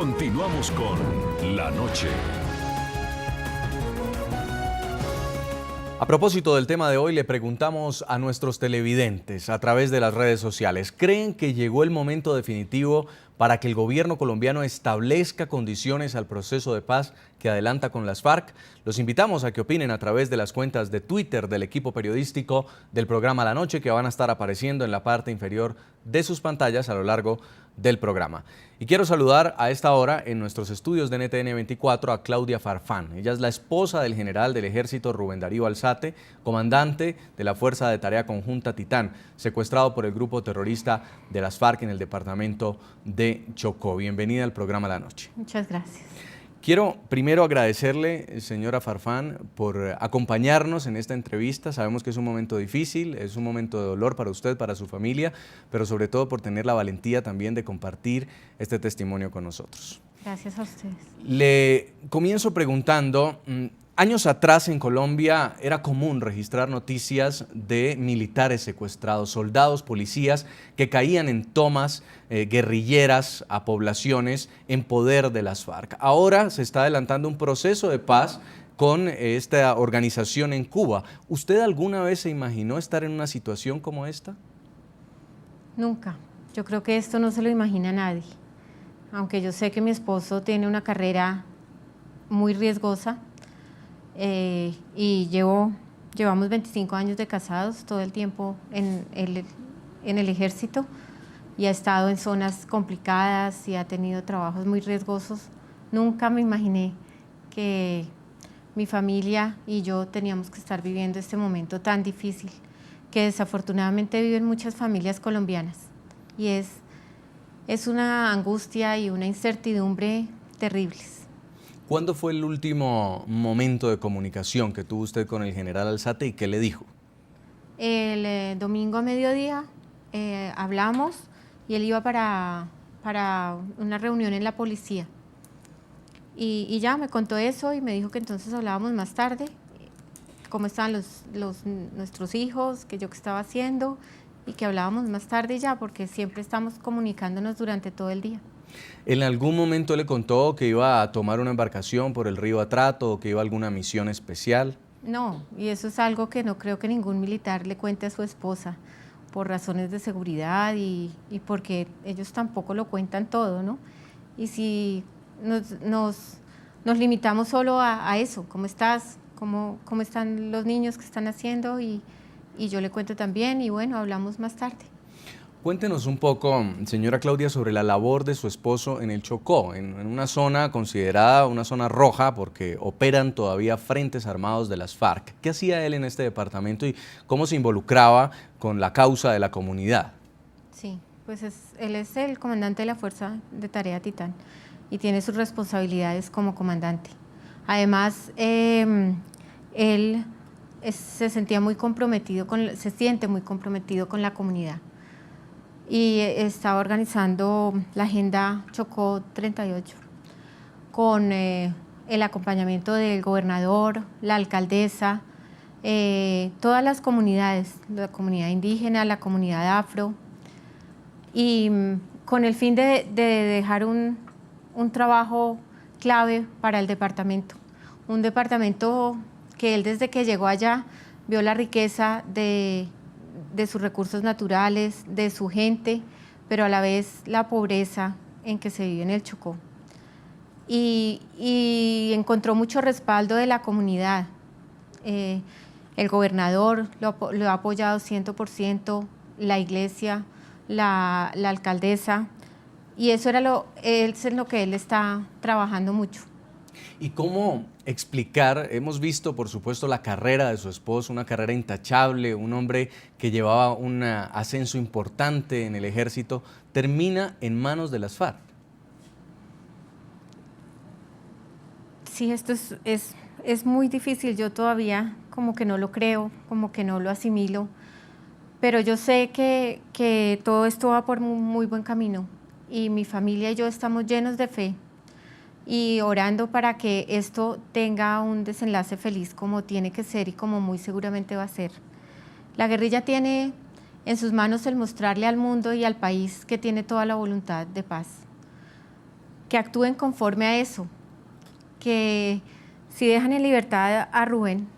Continuamos con La Noche. A propósito del tema de hoy, le preguntamos a nuestros televidentes a través de las redes sociales, ¿creen que llegó el momento definitivo para que el gobierno colombiano establezca condiciones al proceso de paz que adelanta con las FARC? Los invitamos a que opinen a través de las cuentas de Twitter del equipo periodístico del programa La Noche, que van a estar apareciendo en la parte inferior de sus pantallas a lo largo del programa. Y quiero saludar a esta hora en nuestros estudios de NTN 24 a Claudia Farfán. Ella es la esposa del general del ejército Rubén Darío Alzate, comandante de la Fuerza de Tarea Conjunta Titán, secuestrado por el grupo terrorista de las FARC en el departamento de Chocó. Bienvenida al programa La Noche. Muchas gracias. Quiero primero agradecerle, señora Farfán, por acompañarnos en esta entrevista. Sabemos que es un momento difícil, es un momento de dolor para usted, para su familia, pero sobre todo por tener la valentía también de compartir este testimonio con nosotros. Gracias a ustedes. Le comienzo preguntando, años atrás en Colombia era común registrar noticias de militares secuestrados, soldados, policías que caían en tomas guerrilleras a poblaciones en poder de las FARC. Ahora se está adelantando un proceso de paz con esta organización en Cuba. ¿Usted alguna vez se imaginó estar en una situación como esta? Nunca. Yo creo que esto no se lo imagina nadie. Aunque yo sé que mi esposo tiene una carrera muy riesgosa y llevamos 25 años de casados, todo el tiempo en el ejército, y ha estado en zonas complicadas y ha tenido trabajos muy riesgosos. Nunca me imaginé que mi familia y yo teníamos que estar viviendo este momento tan difícil que desafortunadamente viven muchas familias colombianas, y es una angustia y una incertidumbre terribles. ¿Cuándo fue el último momento de comunicación que tuvo usted con el general Alzate y qué le dijo? El domingo a mediodía hablamos y él iba para una reunión en la policía. Y ya me contó eso y me dijo que entonces hablábamos más tarde, cómo estaban nuestros hijos, que yo qué estaba haciendo, y que hablábamos más tarde ya, porque siempre estamos comunicándonos durante todo el día. ¿En algún momento le contó que iba a tomar una embarcación por el río Atrato o que iba a alguna misión especial? No, y eso es algo que no creo que ningún militar le cuente a su esposa, por razones de seguridad y porque ellos tampoco lo cuentan todo, ¿no? Y si nos limitamos solo a eso, ¿cómo estás? ¿Cómo están los niños que están haciendo? Y yo le cuento también, y bueno, hablamos más tarde. Cuéntenos un poco, señora Claudia, sobre la labor de su esposo en el Chocó, en una zona considerada una zona roja porque operan todavía frentes armados de las FARC. ¿Qué hacía él en este departamento y cómo se involucraba con la causa de la comunidad? Sí, pues él es el comandante de la Fuerza de Tarea Titán y tiene sus responsabilidades como comandante. Además, él se siente muy comprometido con la comunidad. Y estaba organizando la Agenda Chocó 38 con el acompañamiento del gobernador, la alcaldesa, todas las comunidades, la comunidad indígena, la comunidad afro, y con el fin de dejar un trabajo clave para el departamento. Un departamento que él, desde que llegó allá, vio la riqueza de sus recursos naturales, de su gente, pero a la vez la pobreza en que se vive en el Chocó. Y encontró mucho respaldo de la comunidad. El gobernador lo ha apoyado 100%, la iglesia, la alcaldesa, y eso es en lo que él está trabajando mucho. ¿Y cómo explicar? Hemos visto, por supuesto, la carrera de su esposo, una carrera intachable, un hombre que llevaba un ascenso importante en el ejército, termina en manos de las FARC. Sí, esto es muy difícil. Yo todavía como que no lo creo, como que no lo asimilo, pero yo sé que todo esto va por muy buen camino, y mi familia y yo estamos llenos de fe y orando para que esto tenga un desenlace feliz como tiene que ser y como muy seguramente va a ser. La guerrilla tiene en sus manos el mostrarle al mundo y al país que tiene toda la voluntad de paz. que actúen conforme a eso, que si dejan en libertad a Rubén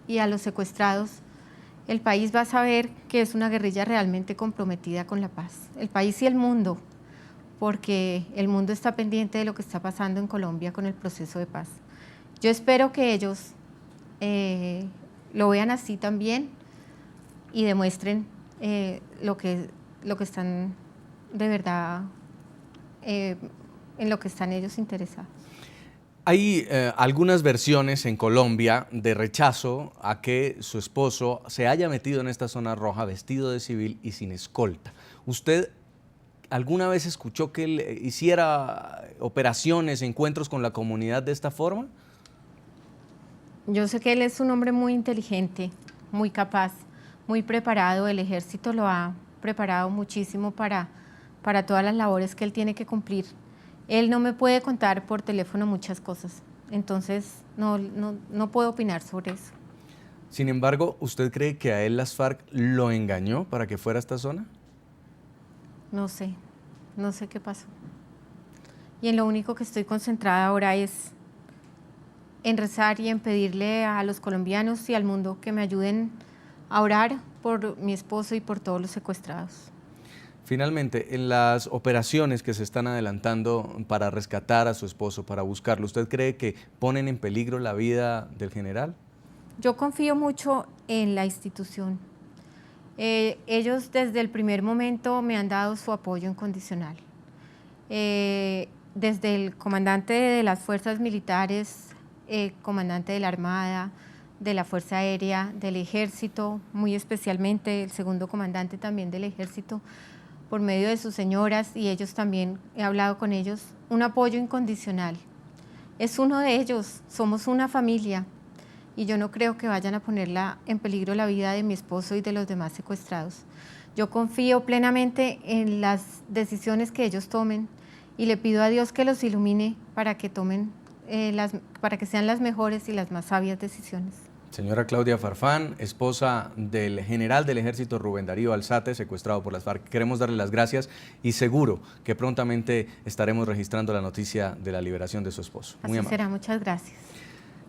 y a los secuestrados, el país va a saber que es una guerrilla realmente comprometida con la paz. El país y el mundo, porque el mundo está pendiente de lo que está pasando en Colombia con el proceso de paz. Yo espero que ellos lo vean así también y demuestren lo que están de verdad, en lo que están ellos interesados. Hay algunas versiones en Colombia de rechazo a que su esposo se haya metido en esta zona roja vestido de civil y sin escolta. ¿Usted alguna vez escuchó que él hiciera operaciones, encuentros con la comunidad de esta forma? Yo sé que él es un hombre muy inteligente, muy capaz, muy preparado. El ejército lo ha preparado muchísimo para todas las labores que él tiene que cumplir. Él no me puede contar por teléfono muchas cosas, entonces no puedo opinar sobre eso. Sin embargo, ¿usted cree que a él las FARC lo engañó para que fuera a esta zona? No sé qué pasó. Y en lo único que estoy concentrada ahora es en rezar y en pedirle a los colombianos y al mundo que me ayuden a orar por mi esposo y por todos los secuestrados. Finalmente, en las operaciones que se están adelantando para rescatar a su esposo, para buscarlo, ¿usted cree que ponen en peligro la vida del general? Yo confío mucho en la institución. Ellos desde el primer momento me han dado su apoyo incondicional. Desde el comandante de las fuerzas militares, comandante de la Armada, de la Fuerza Aérea, del Ejército, muy especialmente el segundo comandante también del Ejército, por medio de sus señoras, y ellos también, he hablado con ellos, un apoyo incondicional. Es uno de ellos, somos una familia, y yo no creo que vayan a ponerla en peligro la vida de mi esposo y de los demás secuestrados. Yo confío plenamente en las decisiones que ellos tomen y le pido a Dios que los ilumine para que tomen, para que sean las mejores y las más sabias decisiones. Señora Claudia Farfán, esposa del general del ejército Rubén Darío Alzate, secuestrado por las FARC. Queremos darle las gracias y seguro que prontamente estaremos registrando la noticia de la liberación de su esposo. Muy Así amable. será, muchas gracias.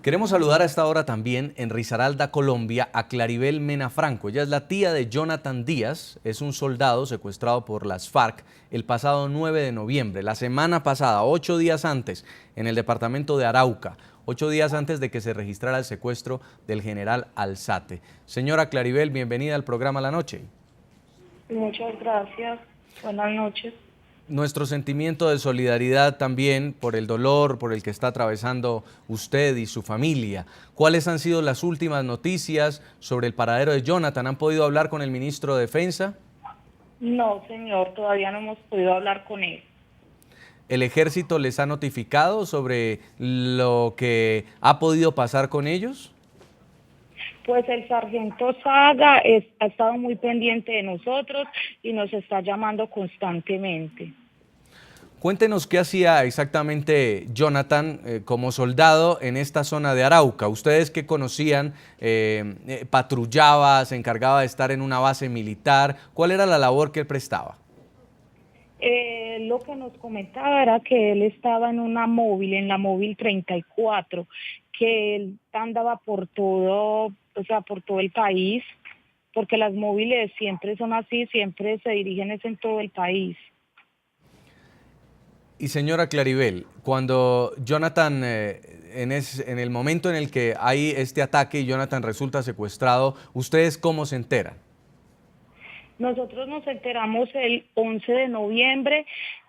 Queremos saludar a esta hora también en Risaralda, Colombia, a Claribel Mena Franco. Ella es la tía de Jonathan Díaz, es un soldado secuestrado por las FARC el pasado 9 de noviembre, la semana pasada, 8 días antes, en el departamento de Arauca, 8 días antes de que se registrara el secuestro del general Alzate. Señora Claribel, bienvenida al programa La Noche. Muchas gracias, buenas noches. Nuestro sentimiento de solidaridad también por el dolor por el que está atravesando usted y su familia. ¿Cuáles han sido las últimas noticias sobre el paradero de Jonathan? ¿Han podido hablar con el ministro de Defensa? No, señor, todavía no hemos podido hablar con él. ¿El ejército les ha notificado sobre lo que ha podido pasar con ellos? Pues el sargento Saga ha estado muy pendiente de nosotros y nos está llamando constantemente. Cuéntenos qué hacía exactamente Jonathan como soldado en esta zona de Arauca. Ustedes que conocían, patrullaba, se encargaba de estar en una base militar. ¿Cuál era la labor que él prestaba? Lo que nos comentaba era que él estaba en una móvil, en la móvil 34, que él andaba por todo, por todo el país, porque las móviles siempre son así, siempre se dirigen en todo el país. Y señora Claribel, cuando Jonathan, en el momento en el que hay este ataque y Jonathan resulta secuestrado, ¿ustedes cómo se enteran? Nosotros nos enteramos el 11 de noviembre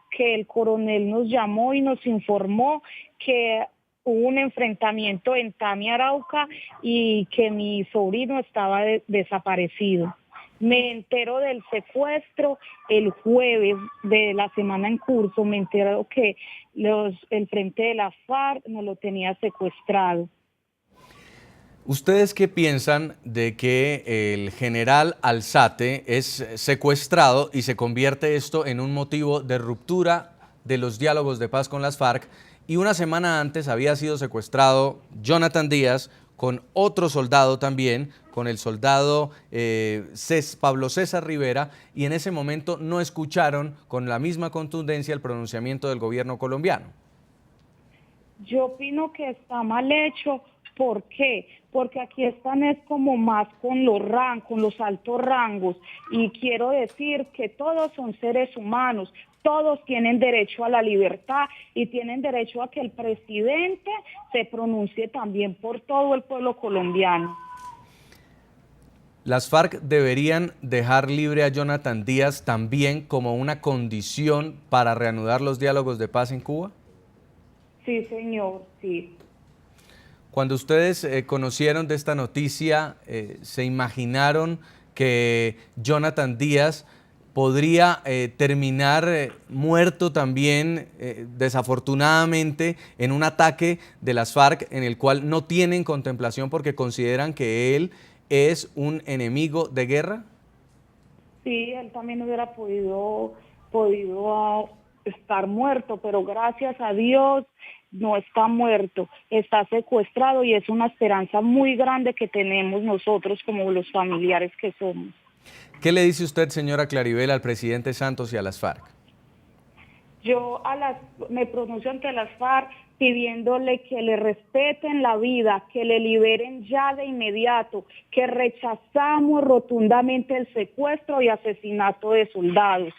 que el coronel nos llamó y nos informó que hubo un enfrentamiento en Tami, Arauca, y que mi sobrino estaba desaparecido. Me entero del secuestro el jueves de la semana en curso, me entero que el frente de la FARC nos lo tenía secuestrado. ¿Ustedes qué piensan de que el general Alzate es secuestrado y se convierte esto en un motivo de ruptura de los diálogos de paz con las FARC? Y una semana antes había sido secuestrado Jonathan Díaz con otro soldado también, con el soldado Pablo César Rivera, y en ese momento no escucharon con la misma contundencia el pronunciamiento del gobierno colombiano. Yo opino que está mal hecho. ¿Por qué? Porque aquí están es como más con con los altos rangos, y quiero decir que todos son seres humanos, todos tienen derecho a la libertad y tienen derecho a que el presidente se pronuncie también por todo el pueblo colombiano. ¿Las FARC deberían dejar libre a Jonathan Díaz también como una condición para reanudar los diálogos de paz en Cuba? Sí, señor, sí. Cuando ustedes conocieron de esta noticia, ¿se imaginaron que Jonathan Díaz podría terminar muerto también, desafortunadamente, en un ataque de las FARC en el cual no tienen contemplación porque consideran que él es un enemigo de guerra? Sí, él también hubiera podido estar muerto, pero gracias a Dios no está muerto, está secuestrado, y es una esperanza muy grande que tenemos nosotros como los familiares que somos. ¿Qué le dice usted, señora Claribel, al presidente Santos y a las FARC? Yo me pronuncio ante las FARC pidiéndole que le respeten la vida, que le liberen ya de inmediato, que rechazamos rotundamente el secuestro y asesinato de soldados.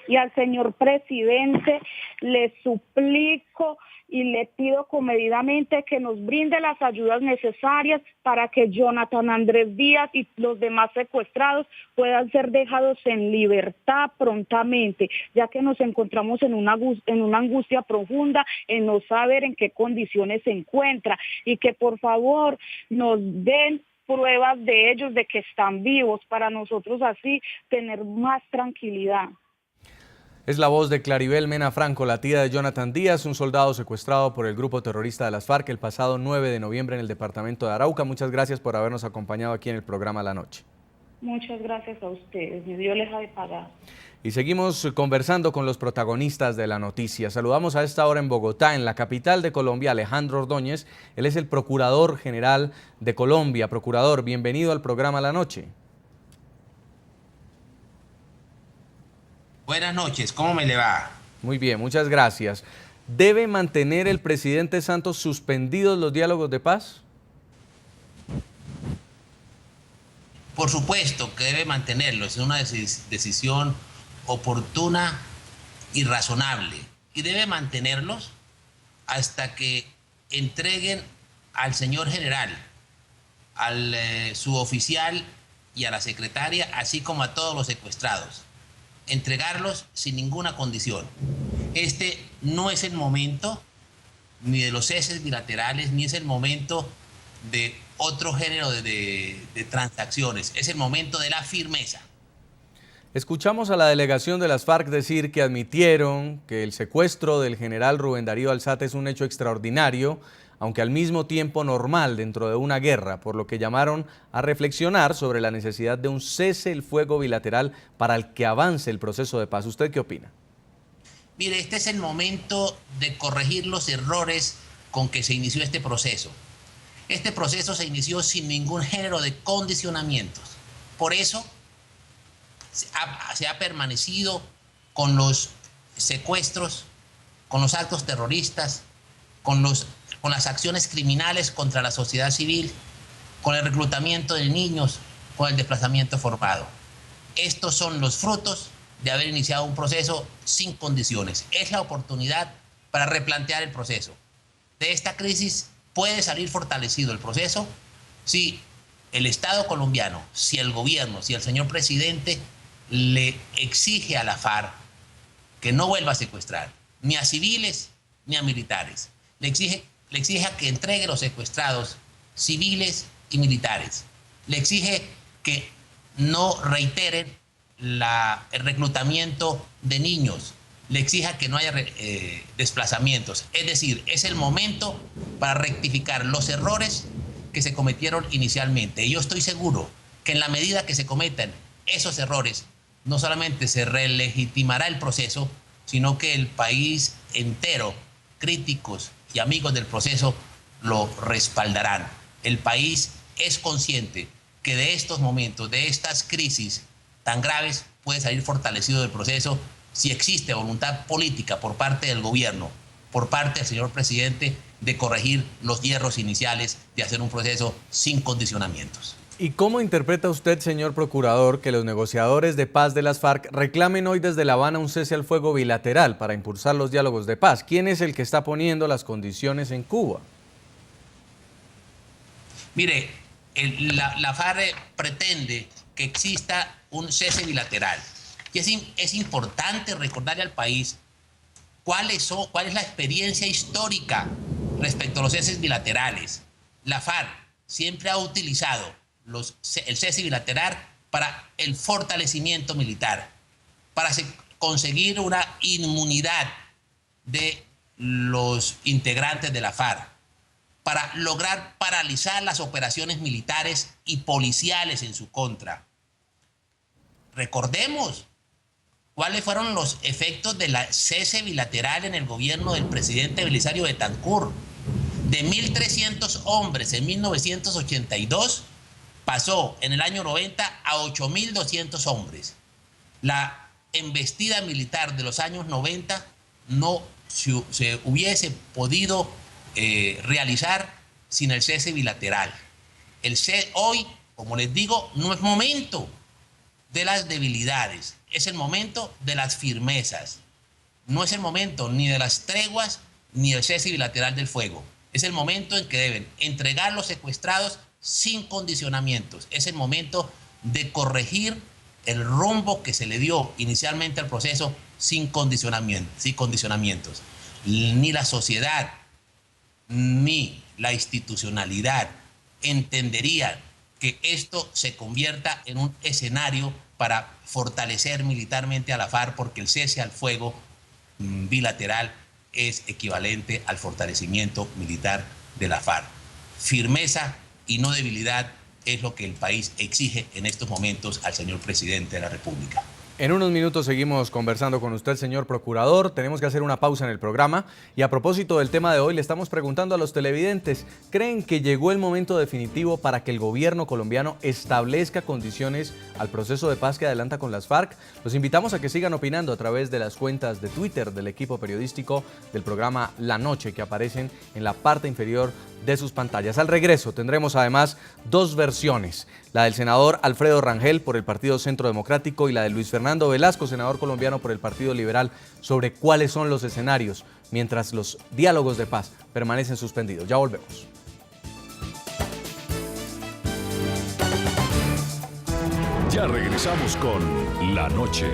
Y al señor presidente le suplico y le pido comedidamente que nos brinde las ayudas necesarias para que Jonathan Andrés Díaz y los demás secuestrados puedan ser dejados en libertad prontamente, ya que nos encontramos en una angustia profunda en no saber en qué condiciones se encuentra, y que por favor nos den pruebas de ellos de que están vivos, para nosotros así tener más tranquilidad. Es la voz de Claribel Mena Franco, la tía de Jonathan Díaz, un soldado secuestrado por el grupo terrorista de las FARC el pasado 9 de noviembre en el departamento de Arauca. Muchas gracias por habernos acompañado aquí en el programa La Noche. Muchas gracias a ustedes, mi Dios les ha de pagar. Y seguimos conversando con los protagonistas de la noticia. Saludamos a esta hora en Bogotá, en la capital de Colombia, Alejandro Ordóñez. Él es el Procurador General de Colombia. Procurador, bienvenido al programa La Noche. Buenas noches, ¿cómo me le va? Muy bien, muchas gracias. ¿Debe mantener el presidente Santos suspendidos los diálogos de paz? Por supuesto que debe mantenerlos, es una decisión oportuna y razonable. Y debe mantenerlos hasta que entreguen al señor general, al suboficial y a la secretaria, así como a todos los secuestrados. Entregarlos sin ninguna condición. Este no es el momento ni de los ceses bilaterales, ni es el momento de otro género de transacciones. Es el momento de la firmeza. Escuchamos a la delegación de las FARC decir que admitieron que el secuestro del general Rubén Darío Alzate es un hecho extraordinario, aunque al mismo tiempo normal dentro de una guerra, por lo que llamaron a reflexionar sobre la necesidad de un cese el fuego bilateral para el que avance el proceso de paz. ¿Usted qué opina? Mire, este es el momento de corregir los errores con que se inició este proceso. Este proceso se inició sin ningún género de condicionamientos. Por eso se ha permanecido con los secuestros, con los actos terroristas, con las acciones criminales contra la sociedad civil, con el reclutamiento de niños, con el desplazamiento forzado. Estos son los frutos de haber iniciado un proceso sin condiciones. Es la oportunidad para replantear el proceso. De esta crisis puede salir fortalecido el proceso si el Estado colombiano, si el gobierno, si el señor presidente le exige a la FARC que no vuelva a secuestrar ni a civiles ni a militares. Le exige a que entregue los secuestrados civiles y militares. Le exige que no reiteren el reclutamiento de niños. Le exige que no haya desplazamientos. Es decir, es el momento para rectificar los errores que se cometieron inicialmente. Y yo estoy seguro que en la medida que se cometan esos errores, no solamente se relegitimará el proceso, sino que el país entero, críticos y amigos del proceso, lo respaldarán. El país es consciente que de estos momentos, de estas crisis tan graves, puede salir fortalecido del proceso si existe voluntad política por parte del gobierno, por parte del señor presidente, de corregir los hierros iniciales, de hacer un proceso sin condicionamientos. ¿Y cómo interpreta usted, señor procurador, que los negociadores de paz de las FARC reclamen hoy desde La Habana un cese al fuego bilateral para impulsar los diálogos de paz? ¿Quién es el que está poniendo las condiciones en Cuba? Mire, la FARC pretende que exista un cese bilateral. Y es importante recordarle al país cuál es la experiencia histórica respecto a los ceses bilaterales. La FARC siempre ha utilizado el cese bilateral para el fortalecimiento militar, para conseguir una inmunidad de los integrantes de la FARC, para lograr paralizar las operaciones militares y policiales en su contra. Recordemos cuáles fueron los efectos del cese bilateral en el gobierno del presidente Belisario Betancur. De 1.300 hombres en 1982, pasó en el año 90 a 8.200 hombres. La embestida militar de los años 90 no se hubiese podido realizar sin el cese bilateral. Hoy, como les digo, no es momento de las debilidades, es el momento de las firmezas. No es el momento ni de las treguas ni del cese bilateral del fuego. Es el momento en que deben entregar los secuestrados sin condicionamientos. Es el momento de corregir el rumbo que se le dio inicialmente al proceso sin condicionamientos. Ni la sociedad ni la institucionalidad entenderían que esto se convierta en un escenario para fortalecer militarmente a la FARC, porque el cese al fuego bilateral es equivalente al fortalecimiento militar de la FARC. Firmeza y no debilidad es lo que el país exige en estos momentos al señor presidente de la República. En unos minutos seguimos conversando con usted, señor procurador. Tenemos que hacer una pausa en el programa. Y a propósito del tema de hoy, le estamos preguntando a los televidentes, ¿creen que llegó el momento definitivo para que el gobierno colombiano establezca condiciones al proceso de paz que adelanta con las FARC? Los invitamos a que sigan opinando a través de las cuentas de Twitter del equipo periodístico del programa La Noche, que aparecen en la parte inferior de sus pantallas. Al regreso tendremos además dos versiones, la del senador Alfredo Rangel por el Partido Centro Democrático y la de Luis Fernando Velasco, senador colombiano por el Partido Liberal, sobre cuáles son los escenarios mientras los diálogos de paz permanecen suspendidos. Ya volvemos. Ya regresamos con La Noche.